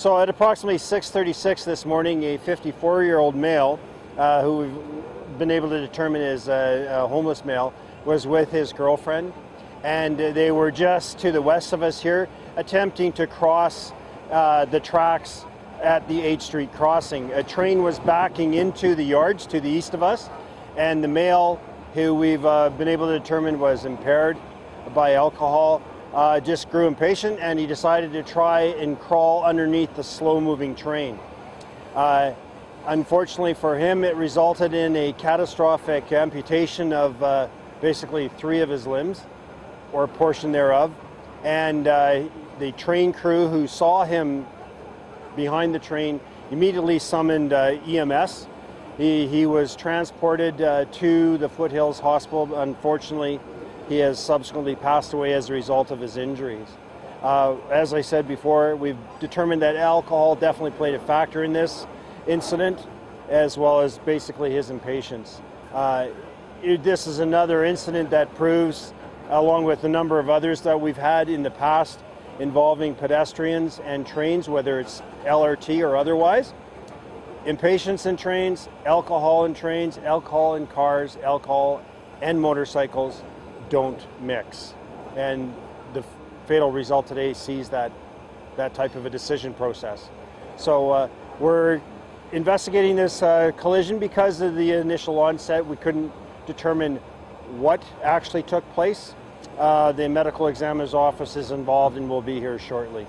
So at approximately 6:36 this morning, a 54-year-old male, who we've been able to determine is a homeless male, was with his girlfriend, and they were just to the west of us here, attempting to cross the tracks at the 8th Street crossing. A train was backing into the yards to the east of us, and the male, who we've been able to determine was impaired by alcohol, just grew impatient, and he decided to try and crawl underneath the slow-moving train. Unfortunately for him, it resulted in a catastrophic amputation of basically 3 of his limbs, or a portion thereof. And the train crew who saw him behind the train immediately summoned EMS. He was transported to the Foothills Hospital. Unfortunately, he has subsequently passed away as a result of his injuries. As I said before, we've determined that alcohol definitely played a factor in this incident, as well as basically his impatience. This is another incident that proves, along with a number of others that we've had in the past involving pedestrians and trains, whether it's LRT or otherwise, impatience in trains, alcohol in trains, alcohol in cars, alcohol and motorcycles don't mix. And the fatal result today sees that type of a decision process. So we're investigating this collision because of the initial onset. We couldn't determine what actually took place. The medical examiner's office is involved and will be here shortly.